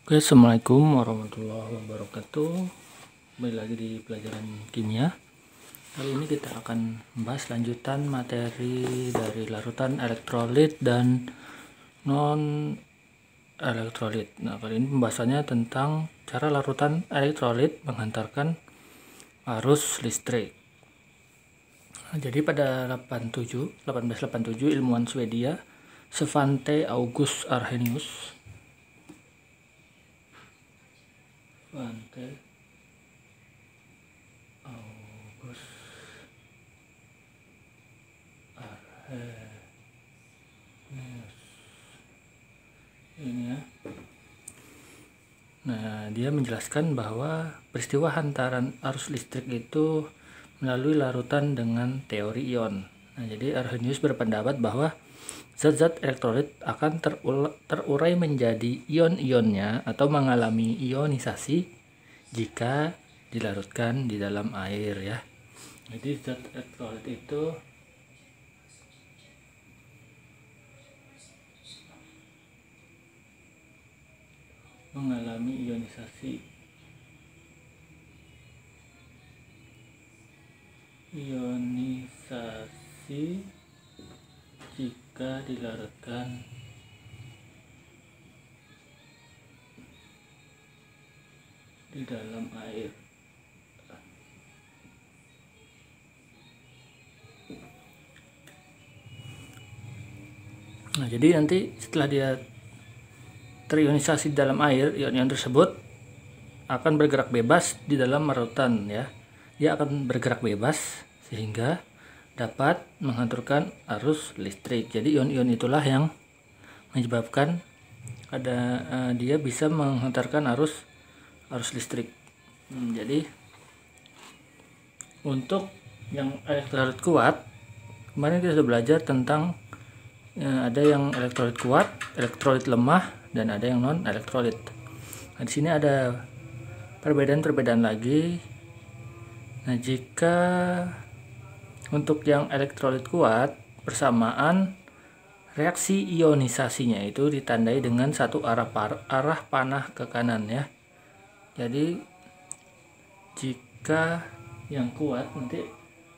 Oke, assalamualaikum warahmatullahi wabarakatuh. Kembali lagi di pelajaran kimia. Kali ini kita akan membahas lanjutan materi dari larutan elektrolit dan non elektrolit. Nah, kali ini pembahasannya tentang cara larutan elektrolit menghantarkan arus listrik. Nah, jadi pada 1887 ilmuwan Swedia Svante August Arrhenius ini ya. Nah, dia menjelaskan bahwa peristiwa hantaran arus listrik itu melalui larutan dengan teori ion. Nah, jadi Arrhenius berpendapat bahwa zat-zat elektrolit akan terurai menjadi ion-ionnya atau mengalami ionisasi jika dilarutkan di dalam air ya. Jadi zat elektrolit itu mengalami ionisasi jika dilarutkan di dalam air. Nah, jadi nanti setelah dia terionisasi di dalam air, ion-ion tersebut akan bergerak bebas di dalam larutan ya. Dia akan bergerak bebas sehingga dapat menghantarkan arus listrik. Jadi ion-ion itulah yang menyebabkan dia bisa menghantarkan arus listrik. Jadi untuk yang elektrolit kuat, kemarin kita sudah belajar tentang ada yang elektrolit kuat, elektrolit lemah, dan ada yang non elektrolit. Nah, di sini ada perbedaan lagi. Nah, jika untuk yang elektrolit kuat, persamaan reaksi ionisasinya itu ditandai dengan satu arah panah ke kanan ya. Jadi jika yang kuat nanti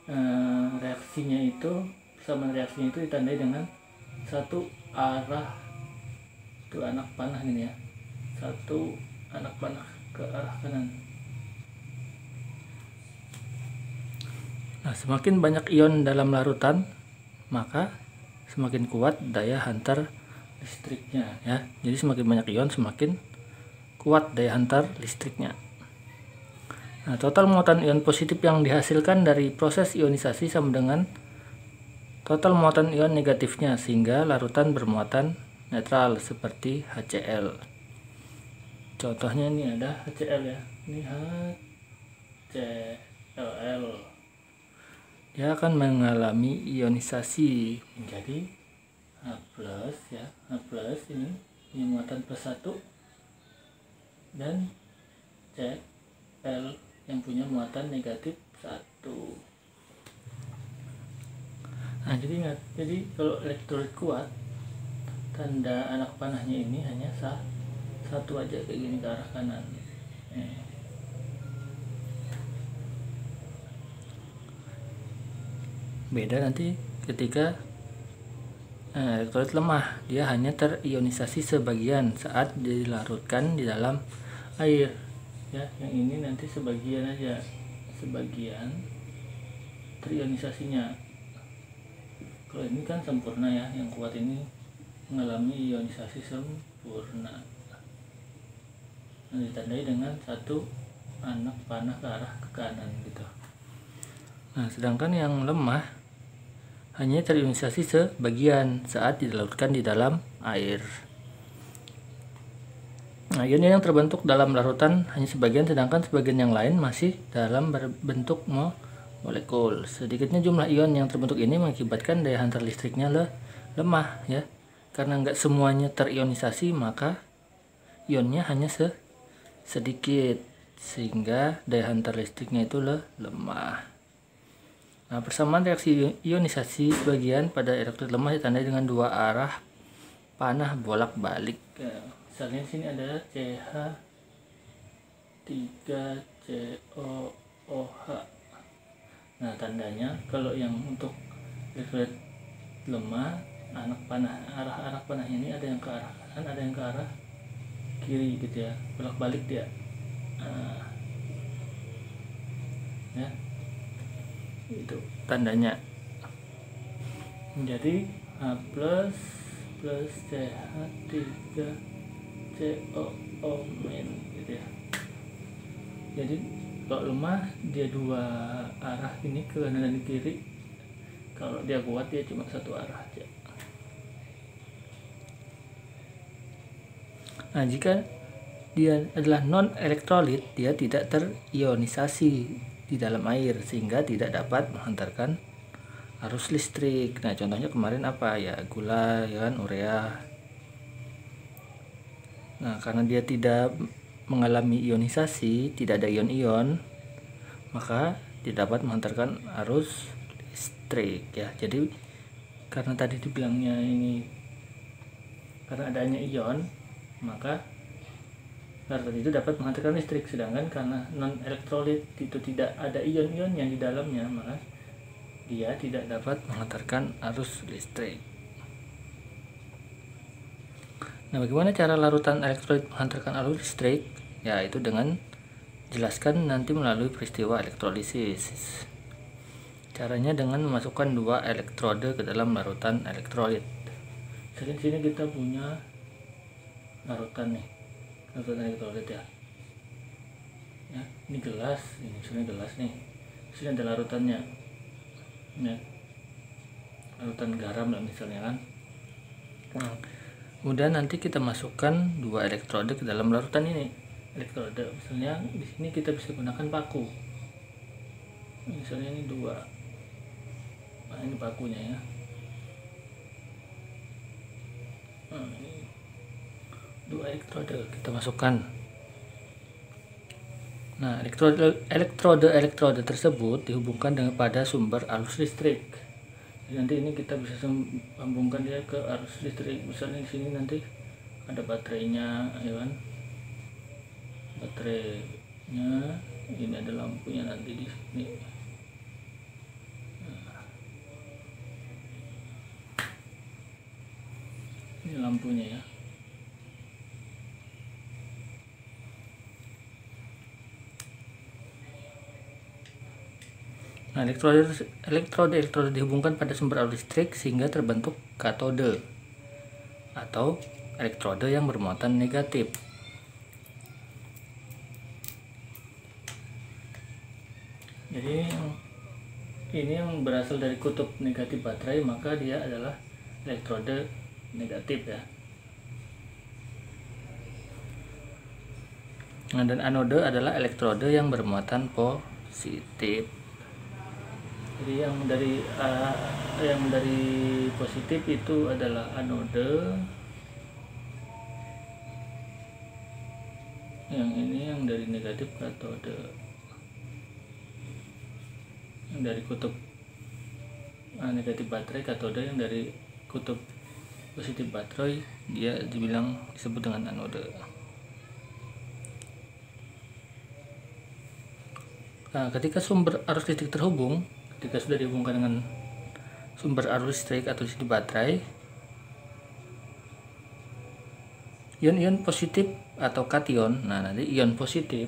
persamaan reaksinya itu ditandai dengan satu arah, itu anak panah ini ya, satu anak panah ke arah kanan. Nah, semakin banyak ion dalam larutan, maka semakin kuat daya hantar listriknya ya. Jadi semakin banyak ion, semakin kuat daya hantar listriknya. Nah, total muatan ion positif yang dihasilkan dari proses ionisasi sama dengan total muatan ion negatifnya, sehingga larutan bermuatan netral seperti HCl. Contohnya ini ada HCl ya. Ini HCl. Dia akan mengalami ionisasi menjadi H+ ya. H+ ini muatan +1 dan Cl yang punya muatan negatif 1. Nah, jadi ingat, jadi kalau elektrolit kuat, tanda anak panahnya ini hanya satu aja kayak gini ke arah kanan. Beda nanti ketika elektrolit lemah, dia hanya terionisasi sebagian saat dilarutkan di dalam air ya. Yang ini nanti sebagian aja, sebagian terionisasinya. Kalau ini kan sempurna ya, yang kuat ini mengalami ionisasi sempurna. Nah, ditandai dengan satu anak panah ke arah ke kanan gitu. Nah, sedangkan yang lemah hanya terionisasi sebagian saat dilarutkan di dalam air. Nah, ion yang terbentuk dalam larutan hanya sebagian, sedangkan sebagian yang lain masih dalam bentuk molekul. Sedikitnya jumlah ion yang terbentuk ini mengakibatkan daya hantar listriknya lemah ya. Karena nggak semuanya terionisasi, maka ionnya hanya sedikit, sehingga daya hantar listriknya itu lemah. Nah, persamaan reaksi ionisasi sebagian pada elektrolit lemah ditandai dengan dua arah panah bolak-balik. Misalnya di sini ada CH3COOH. Nah, tandanya kalau yang untuk elektrolit lemah, arah panah ini ada yang ke arah kanan, ada yang ke arah kiri gitu ya, bolak-balik dia. Nah, ya, itu tandanya. Jadi H plus CH3COO gitu ya. Jadi kalau lemah dia dua arah ini, ke kanan dan kiri. Kalau dia kuat dia cuma satu arah aja. Nah, jika dia adalah non elektrolit, dia tidak terionisasi di dalam air sehingga tidak dapat menghantarkan arus listrik. Nah, contohnya kemarin apa ya, gula ya kan, urea. Nah, karena dia tidak mengalami ionisasi, tidak ada ion-ion, maka tidak dapat menghantarkan arus listrik ya. Jadi karena tadi dibilangnya ini karena adanya ion, maka larutan itu dapat menghantarkan listrik. Sedangkan karena non elektrolit itu tidak ada ion-ion yang di dalamnya, maka dia tidak dapat menghantarkan arus listrik. Nah, bagaimana cara larutan elektrolit menghantarkan arus listrik? Ya, itu dengan jelaskan nanti melalui peristiwa elektrolisis. Caranya dengan memasukkan dua elektrode ke dalam larutan elektrolit. Jadi sini kita punya larutan nih, larutan elektrolit ya. Ya, ini gelas, ini misalnya gelas nih. Sini ada larutannya. Ya, larutan garam lah misalnya kan. Nah, kemudian nanti kita masukkan dua elektrode ke dalam larutan ini. Elektrode misalnya di sini kita bisa gunakan paku. Misalnya ini dua. Nah, ini pakunya ya. Nah, ini dua elektrode kita masukkan. Nah, elektrode tersebut dihubungkan dengan pada sumber arus listrik. Jadi nanti ini kita bisa sambungkan dia ke arus listrik. Misalnya di sini nanti ada baterainya, ya kan? Baterainya, ini ada lampunya nanti di sini. Nah, ini lampunya ya. Nah, elektrode dihubungkan pada sumber arus listrik sehingga terbentuk katode atau elektrode yang bermuatan negatif. Jadi ini yang berasal dari kutub negatif baterai, maka dia adalah elektrode negatif ya. Nah, dan anode adalah elektrode yang bermuatan positif. Jadi yang dari positif itu adalah anode, yang ini yang dari negatif katode. Yang dari kutub negatif baterai katode, yang dari kutub positif baterai dia disebut dengan anode. Nah, ketika sumber arus listrik terhubung, ketika sudah dihubungkan dengan sumber arus listrik atau di baterai, ion-ion positif atau kation. Nah, nanti ion positif,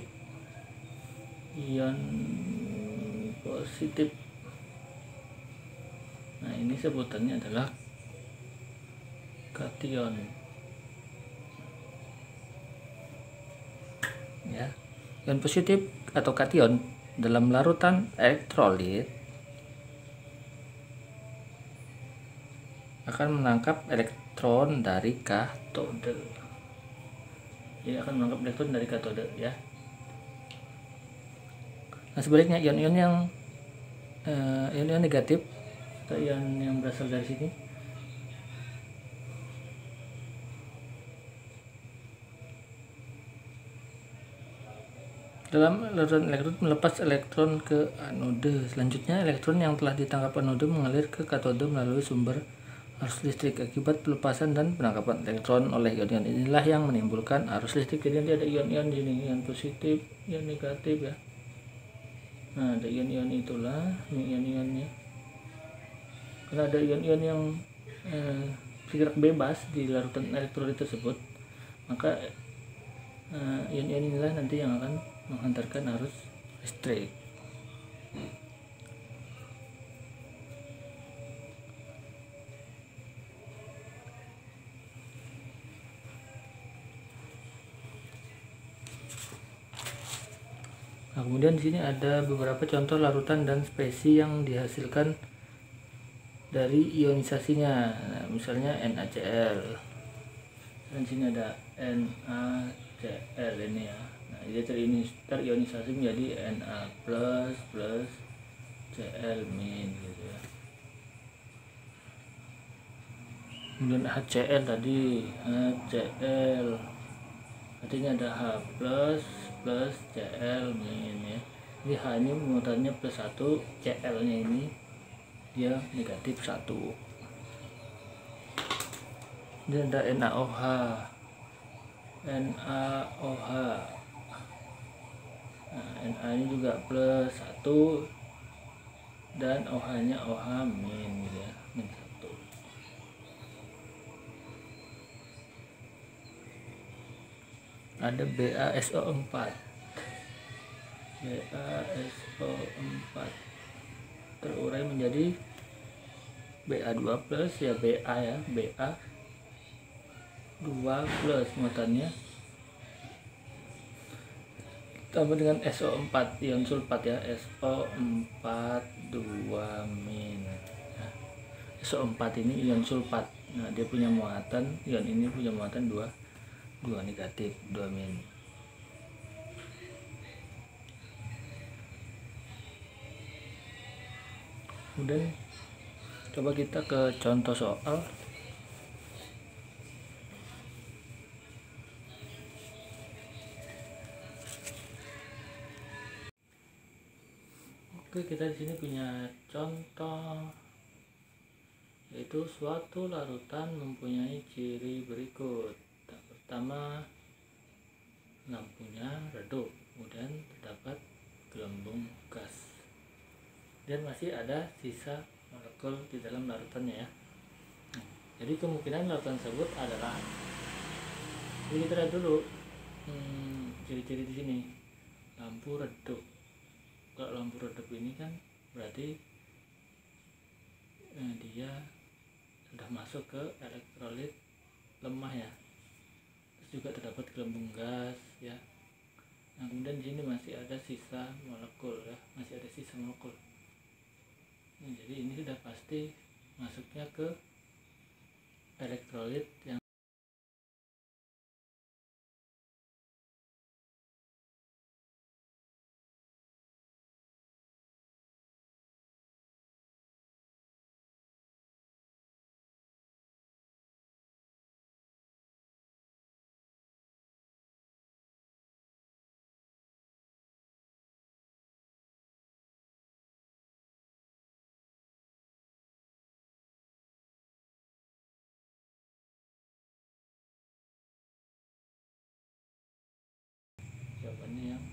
nah ini sebutannya adalah kation ya. Ion positif atau kation dalam larutan elektrolit akan menangkap elektron dari katode. Jadi akan menangkap elektron dari katode ya. Nah, sebaliknya ion-ion negatif atau ion yang berasal dari sini dalam larutan elektrolit melepas elektron ke anode. Selanjutnya elektron yang telah ditangkap anode mengalir ke katode melalui sumber arus listrik. Akibat pelepasan dan penangkapan elektron oleh ion-ion inilah yang menimbulkan arus listrik. Jadi nanti ada ion-ion di sini, ion positif, ion negatif ya. Nah, ada ion-ion itulah, ini ion-ionnya. Karena ada ion-ion yang bergerak bebas di larutan elektrolit tersebut, maka ion-ion inilah nanti yang akan menghantarkan arus listrik. Nah, kemudian di sini ada beberapa contoh larutan dan spesi yang dihasilkan dari ionisasinya. Nah, misalnya NaCl. Dan sini ada NaCl ini ya. Nah, dia terionisasi menjadi Na plus Cl min gitu ya. Kemudian HCl tadi, HCl. Artinya ada H plus Cl min ya. Jadi H ini muatannya plus 1, Cl nya ini dia negatif 1. Dan ada NaOH. NaOH. Nah, Na ini juga plus 1 dan OH nya OH min gitu ya, min 1. Ada BaSO4. BaSO4 terurai menjadi Ba2 plus ya, Ba ya, Ba2 plus muatannya tambah dengan SO4 ion sulfat ya, SO4 2 min. Nah, SO4 ini ion sulfat. Nah, dia punya muatan, ion ini punya muatan 2 negatif, 2 min. Kemudian coba kita ke contoh soal. Oke, kita di sini punya contoh, yaitu suatu larutan mempunyai ciri berikut. Pertama, lampunya redup, kemudian terdapat gelembung gas, dan masih ada sisa molekul di dalam larutannya ya. Jadi kemungkinan larutan tersebut adalah, jadi kita lihat dulu ciri-ciri di sini. Lampu redup. Kalau lampu redup ini kan berarti dia sudah masuk ke elektrolit lemah ya. Terus juga terdapat gelembung gas ya. Nah, kemudian di sini masih ada sisa molekul ya, masih ada sisa molekul. Nah, jadi ini sudah pasti masuknya ke elektrolit yang jawabannya yang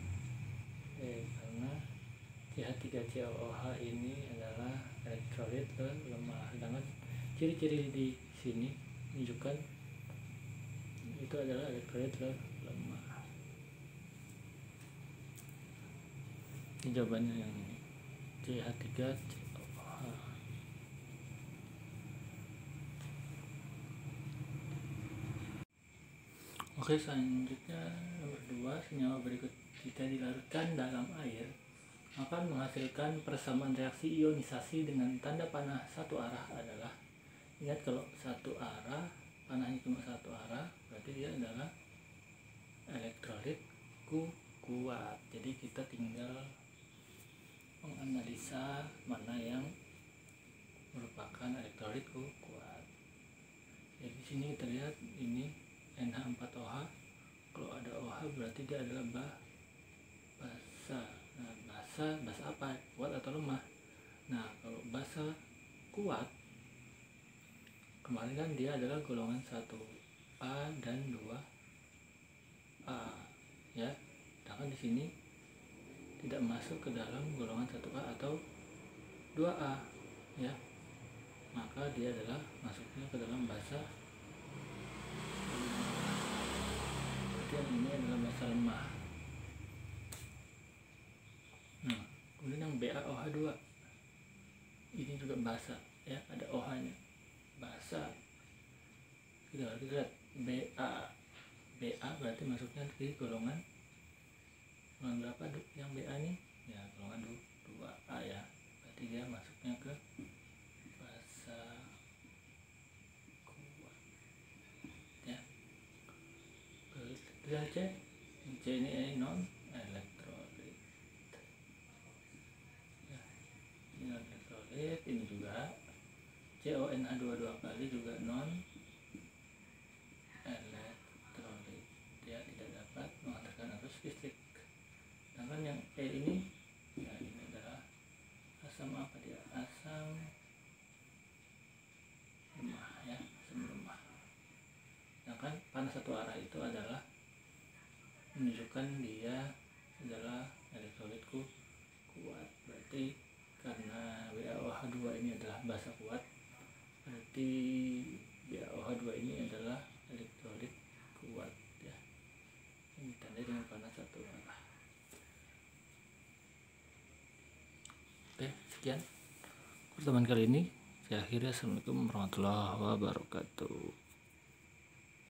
karena CH3COOH ini adalah elektrolit lemah. Sedangkan ciri-ciri di sini menunjukkan itu adalah elektrolit lemah. Ini jawabannya yang ini, CH3COOH. Oke, selanjutnya nomor 2, senyawa berikut jika dilarutkan dalam air akan menghasilkan persamaan reaksi ionisasi dengan tanda panah satu arah adalah, ingat kalau satu arah, panahnya cuma satu arah, berarti dia adalah elektrolit kuat. Jadi kita tinggal menganalisa mana yang merupakan elektrolit kuat. Jadi di sini kita lihat ini NH4OH. Kalau ada OH berarti dia adalah basa. Nah, basa apa? Kuat atau lemah? Nah, kalau basa kuat Kemarin kan dia adalah golongan 1A dan 2A ya. Sedangkan di sini tidak masuk ke dalam golongan 1A atau 2A ya. Maka dia adalah masuknya ke dalam basa lemah. Berarti yang ini adalah basa lemah. Nah, kemudian yang BaOH2 ini juga basa ya, ada OH nya basa. Kita lihat BA berarti masuknya di golongan berapa yang BA nih ya, golongan 2A ya, berarti dia masuknya ke basa kuat ya. Kemudian C ini non elektrolit ya, ini non elektrolit. Ini juga CONH2 dua kali juga non elektrolit, dia tidak dapat menghantarkan arus listrik. Sedangkan yang E ini ya, ini adalah asam apa dia, asam lemah ya, asam lemah. Sedangkan panas satu arah itu adalah menunjukkan dia adalah elektrolit kuat. Berarti karena BaOH2 ini adalah basa kuat, berarti BaOH2 ini adalah elektrolit kuat ya. Ini ditandai dengan panas satu arah. Oke, sekian pertemuan kali ini. Saya akhiri. Assalamualaikum warahmatullahi wabarakatuh.